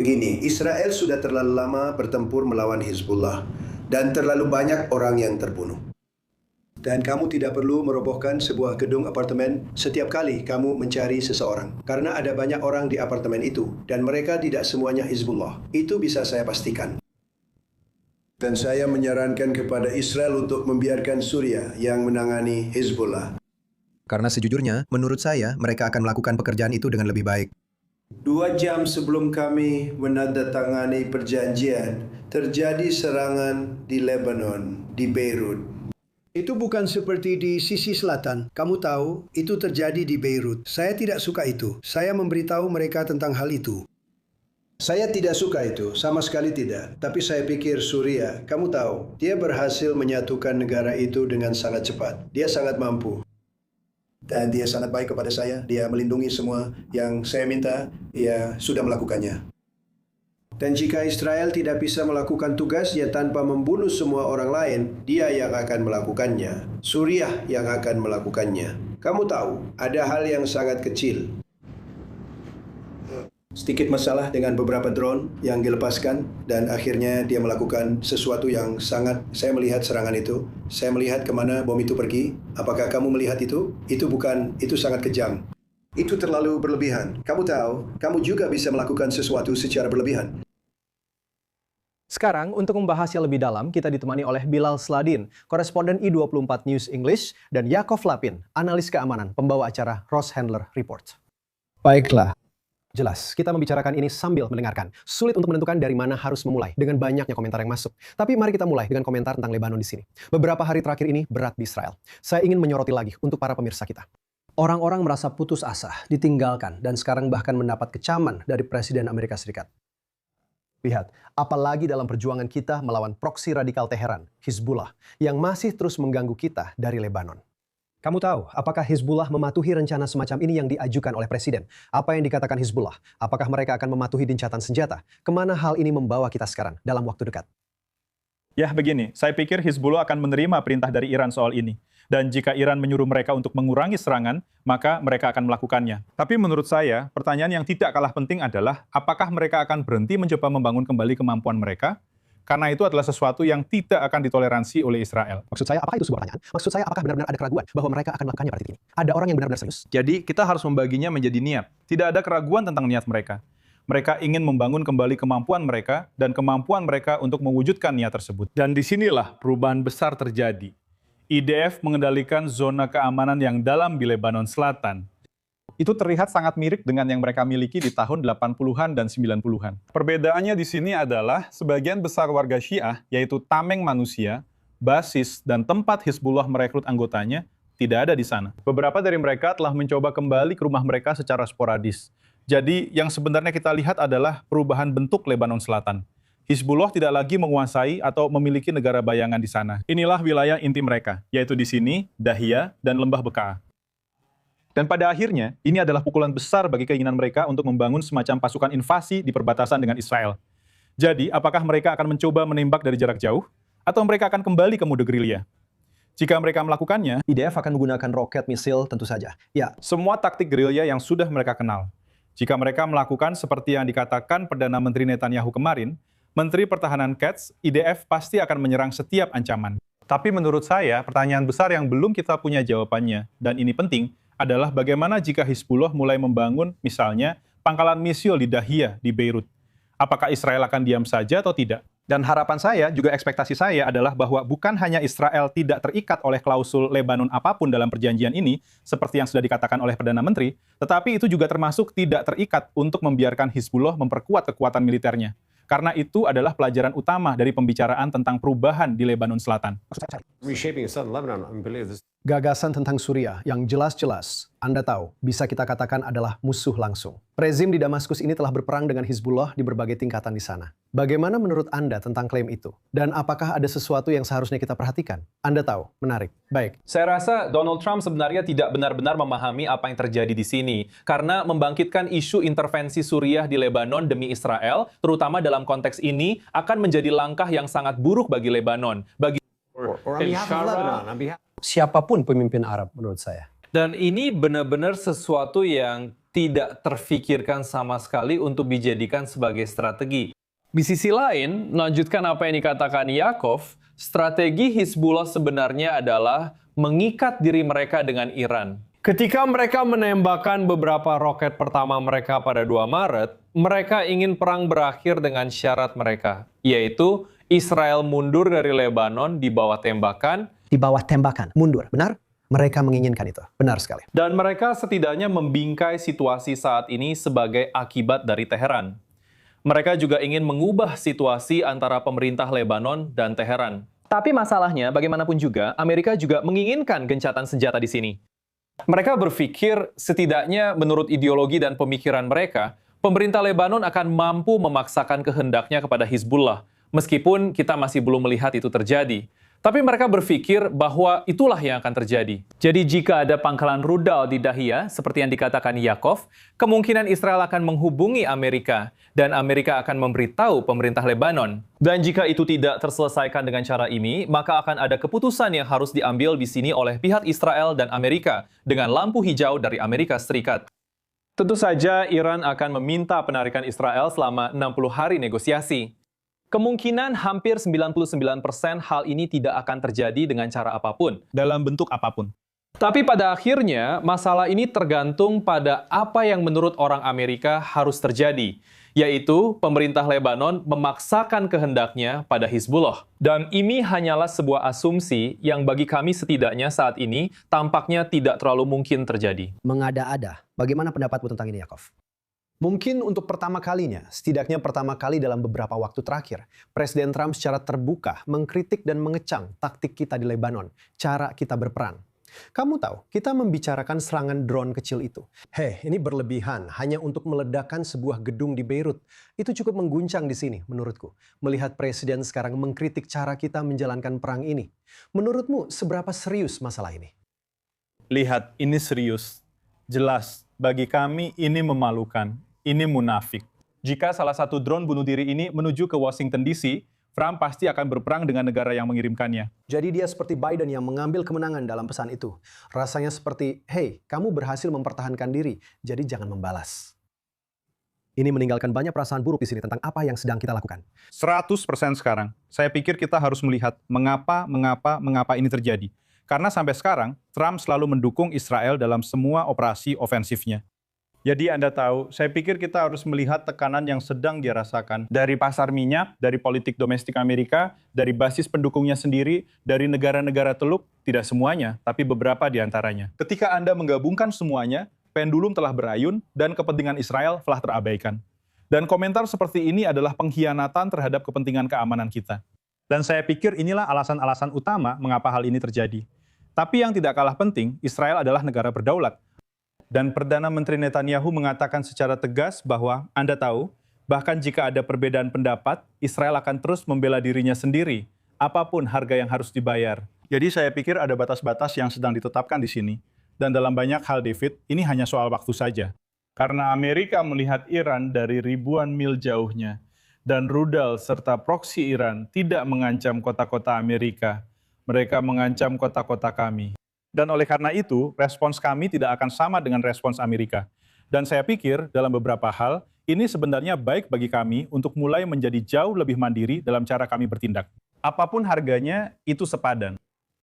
Begini, Israel sudah terlalu lama bertempur melawan Hizbullah dan terlalu banyak orang yang terbunuh. Dan kamu tidak perlu merobohkan sebuah gedung apartemen setiap kali kamu mencari seseorang. Karena ada banyak orang di apartemen itu dan mereka tidak semuanya Hizbullah. Itu bisa saya pastikan. Dan saya menyarankan kepada Israel untuk membiarkan Suriah yang menangani Hizbullah. Karena sejujurnya, menurut saya, mereka akan melakukan pekerjaan itu dengan lebih baik. 2 jam sebelum kami menandatangani perjanjian, terjadi serangan di Lebanon, di Beirut. Itu bukan seperti di sisi selatan. Kamu tahu, itu terjadi di Beirut. Saya tidak suka itu. Saya memberitahu mereka tentang hal itu. Saya tidak suka itu, sama sekali tidak. Tapi saya pikir Suriah, kamu tahu, dia berhasil menyatukan negara itu dengan sangat cepat. Dia sangat mampu. Dan dia sangat baik kepada saya. Dia melindungi semua yang saya minta, dia sudah melakukannya. Dan jika Israel tidak bisa melakukan tugasnya tanpa membunuh semua orang lain, dia yang akan melakukannya. Suriah yang akan melakukannya. Kamu tahu, ada hal yang sangat kecil. Sedikit masalah dengan beberapa drone yang dilepaskan dan akhirnya dia melakukan sesuatu yang sangat, saya melihat serangan itu. Saya melihat kemana bom itu pergi. Apakah kamu melihat itu? Itu sangat kejam. Itu terlalu berlebihan. Kamu tahu, kamu juga bisa melakukan sesuatu secara berlebihan. Sekarang, untuk membahasnya lebih dalam, kita ditemani oleh Bilal Sladin, koresponden I24 News English, dan Yakov Lapin, analis keamanan, pembawa acara Ross Handler Report. Baiklah. Jelas, kita membicarakan ini sambil mendengarkan. Sulit untuk menentukan dari mana harus memulai dengan banyaknya komentar yang masuk. Tapi mari kita mulai dengan komentar tentang Lebanon di sini. Beberapa hari terakhir ini berat di Israel. Saya ingin menyoroti lagi untuk para pemirsa kita. Orang-orang merasa putus asa, ditinggalkan, dan sekarang bahkan mendapat kecaman dari Presiden Amerika Serikat. Lihat, apalagi dalam perjuangan kita melawan proksi radikal Teheran, Hizbullah, yang masih terus mengganggu kita dari Lebanon. Kamu tahu, apakah Hizbullah mematuhi rencana semacam ini yang diajukan oleh Presiden? Apa yang dikatakan Hizbullah? Apakah mereka akan mematuhi gencatan senjata? Kemana hal ini membawa kita sekarang dalam waktu dekat? Ya, begini, saya pikir Hizbullah akan menerima perintah dari Iran soal ini. Dan jika Iran menyuruh mereka untuk mengurangi serangan, maka mereka akan melakukannya. Tapi menurut saya, pertanyaan yang tidak kalah penting adalah, apakah mereka akan berhenti mencoba membangun kembali kemampuan mereka? Karena itu adalah sesuatu yang tidak akan ditoleransi oleh Israel. Maksud saya, apakah itu sebuah pertanyaan? Maksud saya, apakah benar-benar ada keraguan bahwa mereka akan melakukannya pada titik ini? Ada orang yang benar-benar serius? Jadi, kita harus membaginya menjadi niat. Tidak ada keraguan tentang niat mereka. Mereka ingin membangun kembali kemampuan mereka dan kemampuan mereka untuk mewujudkan niat tersebut. Dan disinilah perubahan besar terjadi. IDF mengendalikan zona keamanan yang dalam di Lebanon Selatan. Itu terlihat sangat mirip dengan yang mereka miliki di tahun 80-an dan 90-an. Perbedaannya di sini adalah sebagian besar warga Syiah, yaitu tameng manusia, basis, dan tempat Hizbullah merekrut anggotanya, tidak ada di sana. Beberapa dari mereka telah mencoba kembali ke rumah mereka secara sporadis. Jadi, yang sebenarnya kita lihat adalah perubahan bentuk Lebanon Selatan. Hizbullah tidak lagi menguasai atau memiliki negara bayangan di sana. Inilah wilayah inti mereka, yaitu di sini, Dahia, dan Lembah Bekaa. Dan pada akhirnya, ini adalah pukulan besar bagi keinginan mereka untuk membangun semacam pasukan invasi di perbatasan dengan Israel. Jadi, apakah mereka akan mencoba menembak dari jarak jauh? Atau mereka akan kembali ke mode gerilya? Jika mereka melakukannya, IDF akan menggunakan roket, misil, tentu saja. Ya, semua taktik gerilya yang sudah mereka kenal. Jika mereka melakukan seperti yang dikatakan Perdana Menteri Netanyahu kemarin, Menteri Pertahanan Katz, IDF pasti akan menyerang setiap ancaman. Tapi menurut saya, pertanyaan besar yang belum kita punya jawabannya, dan ini penting, adalah bagaimana jika Hizbullah mulai membangun, misalnya, pangkalan misil di Dahia, di Beirut. Apakah Israel akan diam saja atau tidak? Dan harapan saya, juga ekspektasi saya adalah bahwa bukan hanya Israel tidak terikat oleh klausul Lebanon apapun dalam perjanjian ini, seperti yang sudah dikatakan oleh Perdana Menteri, tetapi itu juga termasuk tidak terikat untuk membiarkan Hizbullah memperkuat kekuatan militernya. Karena itu adalah pelajaran utama dari pembicaraan tentang perubahan di Lebanon Selatan. Gagasan tentang Suriah yang jelas-jelas, Anda tahu, bisa kita katakan adalah musuh langsung. Rezim di Damaskus ini telah berperang dengan Hizbullah di berbagai tingkatan di sana. Bagaimana menurut Anda tentang klaim itu? Dan apakah ada sesuatu yang seharusnya kita perhatikan? Anda tahu, menarik. Baik. Saya rasa Donald Trump sebenarnya tidak benar-benar memahami apa yang terjadi di sini. Karena membangkitkan isu intervensi Suriah di Lebanon demi Israel, terutama dalam konteks ini, akan menjadi langkah yang sangat buruk bagi Lebanon. Siapapun pemimpin Arab menurut saya. Dan ini benar-benar sesuatu yang tidak terfikirkan sama sekali untuk dijadikan sebagai strategi. Di sisi lain, melanjutkan apa yang dikatakan Yaakov, strategi Hizbullah sebenarnya adalah mengikat diri mereka dengan Iran. Ketika mereka menembakkan beberapa roket pertama mereka pada 2 Maret, mereka ingin perang berakhir dengan syarat mereka, yaitu Israel mundur dari Lebanon di bawah tembakan, Di bawah tembakan, mundur, benar? Mereka menginginkan itu, benar sekali. dan mereka setidaknya membingkai situasi saat ini sebagai akibat dari Teheran. Mereka juga ingin mengubah situasi antara pemerintah Lebanon dan Teheran. Tapi masalahnya, bagaimanapun juga, Amerika juga menginginkan gencatan senjata di sini. Mereka berpikir setidaknya menurut ideologi dan pemikiran mereka, pemerintah Lebanon akan mampu memaksakan kehendaknya kepada Hizbullah, meskipun kita masih belum melihat itu terjadi. Tapi mereka berpikir bahwa itulah yang akan terjadi. Jadi jika ada pangkalan rudal di Dahia, seperti yang dikatakan Yaakov, kemungkinan Israel akan menghubungi Amerika, dan Amerika akan memberitahu pemerintah Lebanon. Dan jika itu tidak terselesaikan dengan cara ini, maka akan ada keputusan yang harus diambil di sini oleh pihak Israel dan Amerika, dengan lampu hijau dari Amerika Serikat. Tentu saja Iran akan meminta penarikan Israel selama 60 hari negosiasi. Kemungkinan hampir 99% hal ini tidak akan terjadi dengan cara apapun. Dalam bentuk apapun. Tapi pada akhirnya, masalah ini tergantung pada apa yang menurut orang Amerika harus terjadi, yaitu pemerintah Lebanon memaksakan kehendaknya pada Hizbullah. Dan ini hanyalah sebuah asumsi yang bagi kami setidaknya saat ini tampaknya tidak terlalu mungkin terjadi. Mengada-ada. Bagaimana pendapatmu tentang ini, Yaakov? Mungkin untuk pertama kalinya, setidaknya pertama kali dalam beberapa waktu terakhir, Presiden Trump secara terbuka mengkritik dan mengecam taktik kita di Lebanon, cara kita berperang. Kamu tahu, kita membicarakan serangan drone kecil itu. Hei, ini berlebihan hanya untuk meledakkan sebuah gedung di Beirut. Itu cukup mengguncang di sini, menurutku. Melihat Presiden sekarang mengkritik cara kita menjalankan perang ini. Menurutmu, seberapa serius masalah ini? Lihat, ini serius. Jelas, bagi kami ini memalukan. Ini munafik. Jika salah satu drone bunuh diri ini menuju ke Washington DC, Trump pasti akan berperang dengan negara yang mengirimkannya. Jadi dia seperti Biden yang mengambil kemenangan dalam pesan itu. Rasanya seperti, hey, kamu berhasil mempertahankan diri, jadi jangan membalas. Ini meninggalkan banyak perasaan buruk di sini tentang apa yang sedang kita lakukan. 100% sekarang. Saya pikir kita harus melihat mengapa ini terjadi. Karena sampai sekarang, Trump selalu mendukung Israel dalam semua operasi ofensifnya. Jadi Anda tahu, saya pikir kita harus melihat tekanan yang sedang dia rasakan dari pasar minyak, dari politik domestik Amerika, dari basis pendukungnya sendiri, dari negara-negara Teluk, tidak semuanya, tapi beberapa di antaranya. Ketika Anda menggabungkan semuanya, pendulum telah berayun dan kepentingan Israel telah terabaikan. Dan komentar seperti ini adalah pengkhianatan terhadap kepentingan keamanan kita. Dan saya pikir inilah alasan-alasan utama mengapa hal ini terjadi. Tapi yang tidak kalah penting, Israel adalah negara berdaulat. Dan Perdana Menteri Netanyahu mengatakan secara tegas bahwa, Anda tahu, bahkan jika ada perbedaan pendapat, Israel akan terus membela dirinya sendiri, apapun harga yang harus dibayar. Jadi saya pikir ada batas-batas yang sedang ditetapkan di sini. Dan dalam banyak hal, David, ini hanya soal waktu saja. Karena Amerika melihat Iran dari ribuan mil jauhnya, dan rudal serta proksi Iran tidak mengancam kota-kota Amerika. Mereka mengancam kota-kota kami. Dan oleh karena itu, respons kami tidak akan sama dengan respons Amerika. Dan saya pikir dalam beberapa hal, ini sebenarnya baik bagi kami untuk mulai menjadi jauh lebih mandiri dalam cara kami bertindak. Apapun harganya, itu sepadan.